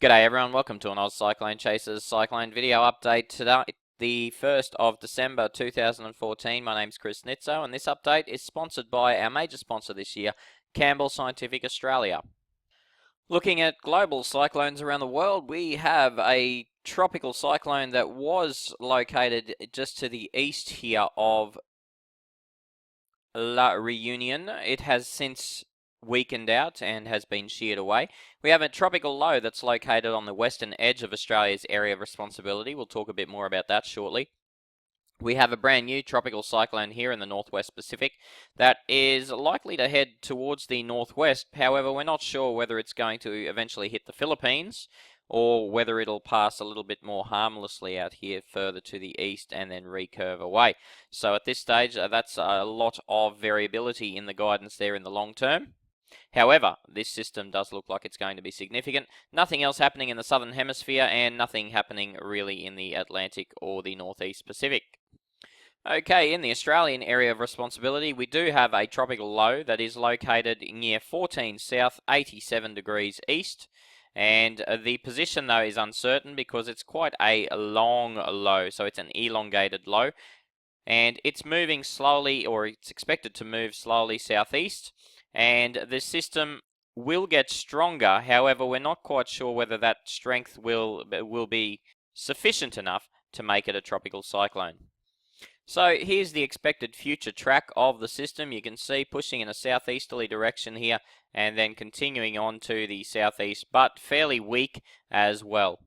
G'day everyone, welcome to an Oz Cyclone Chasers Cyclone video update today, the 1st of December 2014. My name's Chris Nitzo and this update is sponsored by our major sponsor this year, Campbell Scientific Australia. Looking at global cyclones around the world, we have a tropical cyclone that was located just to the east here of La Reunion. It has since weakened out and has been sheared away. We have a tropical low that's located on the western edge of Australia's area of responsibility. We'll talk a bit more about that shortly. We have a brand new tropical cyclone here in the northwest Pacific that is likely to head towards the northwest. However, we're not sure whether it's going to eventually hit the Philippines or whether it'll pass a little bit more harmlessly out here further to the east and then recurve away. So at this stage, that's a lot of variability in the guidance there in the long term. However, this system does look like it's going to be significant. Nothing else happening in the southern hemisphere and nothing happening really in the Atlantic or the northeast Pacific. Okay, in the Australian area of responsibility, we do have a tropical low that is located near 14 south, 87 degrees east. And the position, though, is uncertain because it's quite a long low, so it's an elongated low. And it's moving slowly, or it's expected to move slowly southeast. And the system will get stronger. However, we're not quite sure whether that strength will be sufficient enough to make it a tropical cyclone. So here's the expected future track of the system. You can see pushing in a southeasterly direction here and then continuing on to the southeast, but fairly weak as well.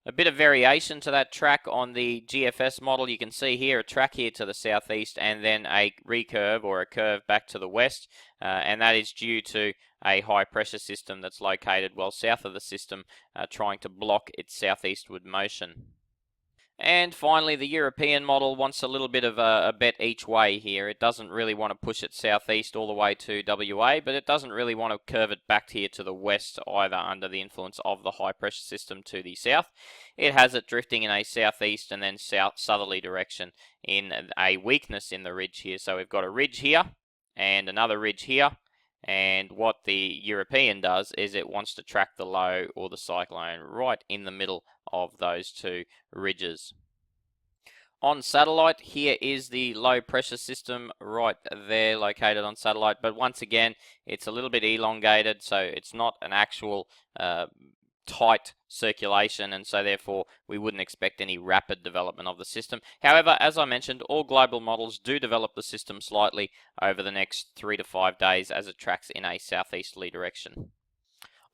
A bit of variation to that track on the GFS model. You can see here a track here to the southeast and then a recurve or a curve back to the west, and that is due to a high pressure system that's located well south of the system, trying to block its southeastward motion. And finally, the European model wants a little bit of a bet each way here. It doesn't really want to push it southeast all the way to WA, but it doesn't really want to curve it back here to the west either under the influence of the high pressure system to the south. It has it drifting in a southeast and then southerly direction in a weakness in the ridge here. So we've got a ridge here and another ridge here. And what the European does is it wants to track the low or the cyclone right in the middle of those two ridges. On satellite, here is the low pressure system right there located on satellite, but once again it's a little bit elongated, so it's not an actual tight circulation, and so therefore we wouldn't expect any rapid development of the system. However, as I mentioned, all global models do develop the system slightly over the next 3 to 5 days as it tracks in a southeasterly direction.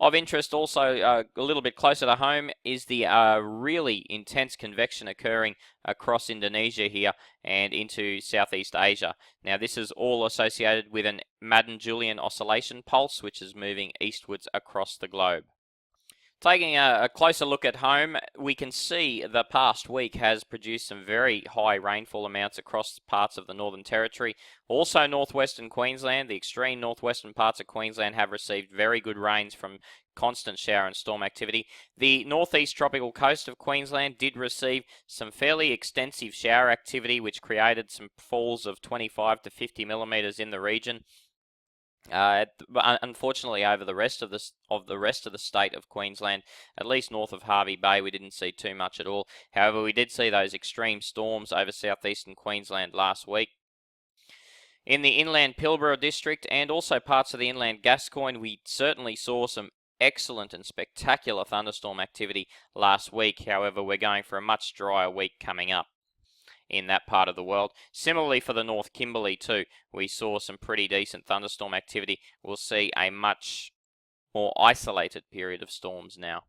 Of interest also, a little bit closer to home, is the really intense convection occurring across Indonesia here and into Southeast Asia. Now this is all associated with an Madden-Julian oscillation pulse which is moving eastwards across the globe. Taking a closer look at home, we can see the past week has produced some very high rainfall amounts across parts of the Northern Territory. Also northwestern Queensland, the extreme northwestern parts of Queensland have received very good rains from constant shower and storm activity. The northeast tropical coast of Queensland did receive some fairly extensive shower activity which created some falls of 25 to 50 millimeters in the region. Unfortunately, over the rest of the state of Queensland, at least north of Hervey Bay, we didn't see too much at all. However, we did see those extreme storms over southeastern Queensland last week. In the inland Pilbara district and also parts of the inland Gascoyne, we certainly saw some excellent and spectacular thunderstorm activity last week. However, we're going for a much drier week coming up in that part of the world. Similarly for the North Kimberley too, we saw some pretty decent thunderstorm activity. We'll see a much more isolated period of storms now.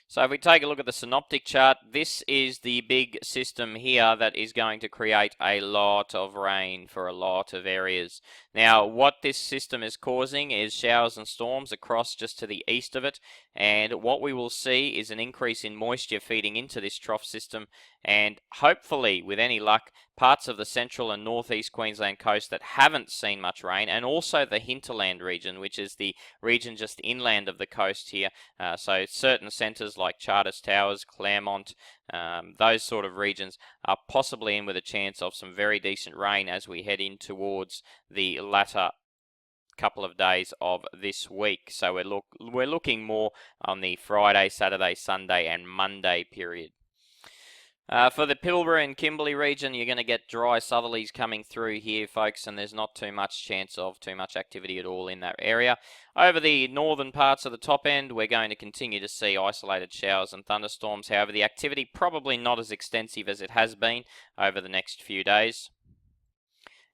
So if we take a look at the synoptic chart, this is the big system here that is going to create a lot of rain for a lot of areas. Now, what this system is causing is showers and storms across just to the east of it, and what we will see is an increase in moisture feeding into this trough system, and hopefully, with any luck, parts of the central and northeast Queensland coast that haven't seen much rain, and also the hinterland region, which is the region just inland of the coast here. So certain centres like Charters Towers, Claremont, those sort of regions are possibly in with a chance of some very decent rain as we head in towards the latter couple of days of this week. So we're looking more on the Friday, Saturday, Sunday, and Monday period. For the Pilbara and Kimberley region, you're going to get dry southerlies coming through here, folks, and there's not too much chance of too much activity at all in that area. Over the northern parts of the top end, we're going to continue to see isolated showers and thunderstorms. However, the activity probably not as extensive as it has been over the next few days.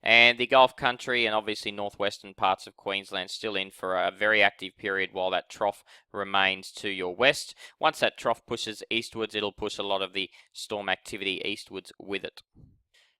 And the Gulf country and obviously northwestern parts of Queensland still in for a very active period while that trough remains to your west. Once that trough pushes eastwards, it'll push a lot of the storm activity eastwards with it.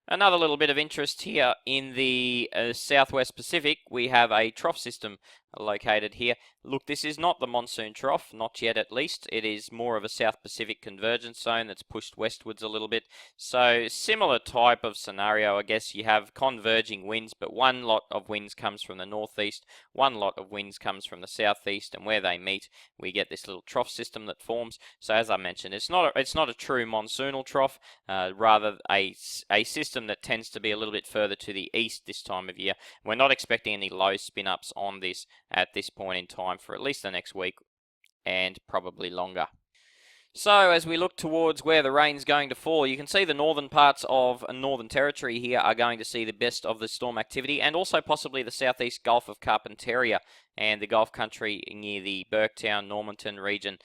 Another little bit of interest here in the southwest Pacific, we have a trough system located here. Look, this is not the monsoon trough, not yet at least. It is more of a South Pacific convergence zone that's pushed westwards a little bit. So similar type of scenario, I guess. You have converging winds, but one lot of winds comes from the northeast, one lot of winds comes from the southeast, and where they meet, we get this little trough system that forms. So as I mentioned, it's not a true monsoonal trough, rather a system that tends to be a little bit further to the east this time of year. We're not expecting any low spin-ups on this at this point in time for at least the next week and probably longer. So as we look towards where the rain's going to fall, you can see the northern parts of Northern Territory here are going to see the best of the storm activity, and also possibly the southeast Gulf of Carpentaria and the Gulf country near the Burketown, Normanton region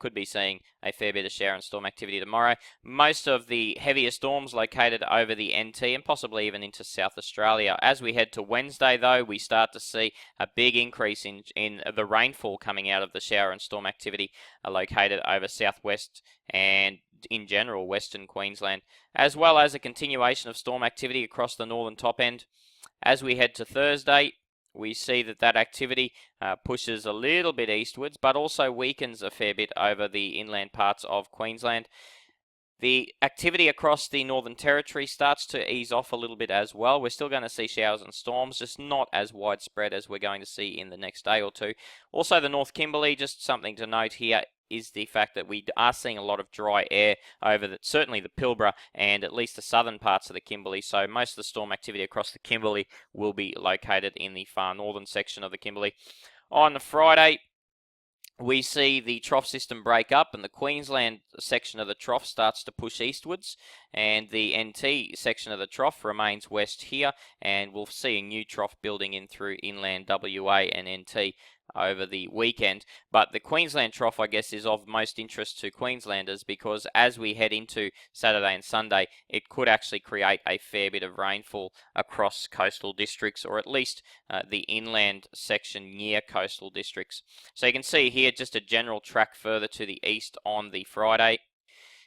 could be seeing a fair bit of shower and storm activity tomorrow. Most of the heavier storms located over the NT and possibly even into South Australia. As we head to Wednesday, though, we start to see a big increase in the rainfall coming out of the shower and storm activity located over southwest and in general Western Queensland, as well as a continuation of storm activity across the northern top end. As we head to Thursday, we see that activity pushes a little bit eastwards, but also weakens a fair bit over the inland parts of Queensland. The activity across the Northern Territory starts to ease off a little bit as well. We're still going to see showers and storms, just not as widespread as we're going to see in the next day or two. Also, the North Kimberley, just something to note here, is the fact that we are seeing a lot of dry air over certainly the Pilbara and at least the southern parts of the Kimberley. So most of the storm activity across the Kimberley will be located in the far northern section of the Kimberley. On Friday, we see the trough system break up and the Queensland section of the trough starts to push eastwards, and the NT section of the trough remains west here, and we'll see a new trough building in through inland WA and NT over the weekend. But the Queensland trough, I guess, is of most interest to Queenslanders because as we head into Saturday and Sunday, it could actually create a fair bit of rainfall across coastal districts, or at least the inland section near coastal districts. So you can see here just a general track further to the east on the Friday.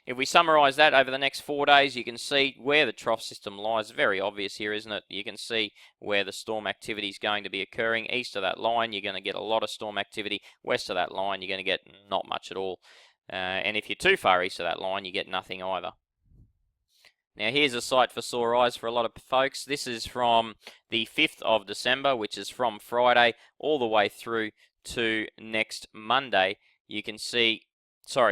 If we summarise that over the next 4 days, you can see where the trough system lies. Very obvious here, isn't it? You can see where the storm activity is going to be occurring. East of that line, you're going to get a lot of storm activity. West of that line, you're going to get not much at all. And if you're too far east of that line, you get nothing either. Now here's a sight for sore eyes for a lot of folks. This is from the 5th of December, which is from Friday all the way through to next Monday. You can see,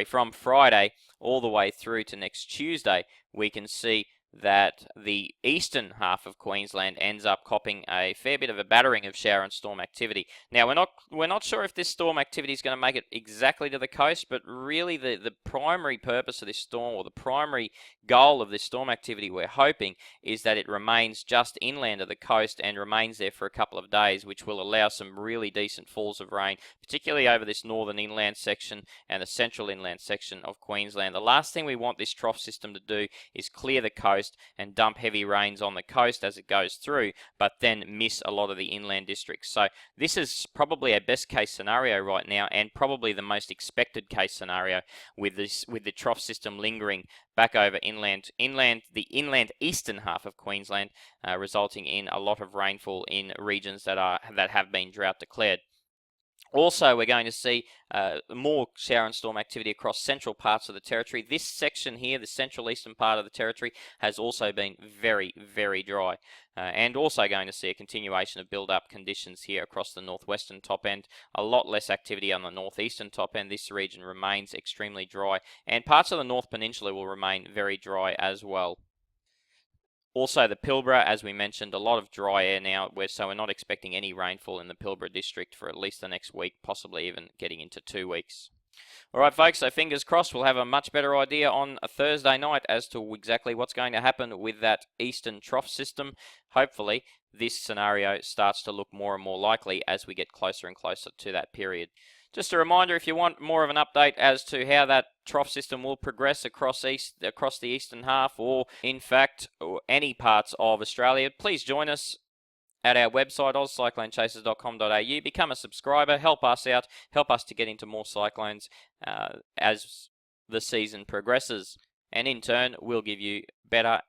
from Friday all the way through to next Tuesday, we can see that the eastern half of Queensland ends up copping a fair bit of a battering of shower and storm activity. Now we're not sure if this storm activity is going to make it exactly to the coast, but really the primary purpose of this storm, or the primary goal of this storm activity, we're hoping, is that it remains just inland of the coast and remains there for a couple of days, which will allow some really decent falls of rain, particularly over this northern inland section and the central inland section of Queensland. The last thing we want this trough system to do is clear the coast and dump heavy rains on the coast as it goes through, but then miss a lot of the inland districts. So this is probably a best case scenario right now, and probably the most expected case scenario with the trough system lingering back over the inland eastern half of Queensland, resulting in a lot of rainfall in regions that have been drought declared. Also, we're going to see more shower and storm activity across central parts of the territory. This section here, the central eastern part of the territory, has also been very, very dry. And also going to see a continuation of build-up conditions here across the northwestern top end. A lot less activity on the northeastern top end. This region remains extremely dry. And parts of the North Peninsula will remain very dry as well. Also, the Pilbara, as we mentioned, a lot of dry air now, so we're not expecting any rainfall in the Pilbara district for at least the next week, possibly even getting into 2 weeks. All right, folks, so fingers crossed we'll have a much better idea on a Thursday night as to exactly what's going to happen with that eastern trough system. Hopefully, this scenario starts to look more and more likely as we get closer and closer to that period. Just a reminder, if you want more of an update as to how that trough system will progress across the eastern half, or in fact any parts of Australia, please join us at our website, ozcyclonechasers.com.au. Become a subscriber, help us out, help us to get into more cyclones as the season progresses. And in turn, we'll give you better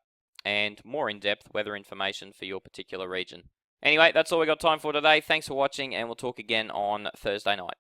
and more in-depth weather information for your particular region. Anyway, that's all we got time for today. Thanks for watching, and we'll talk again on Thursday night.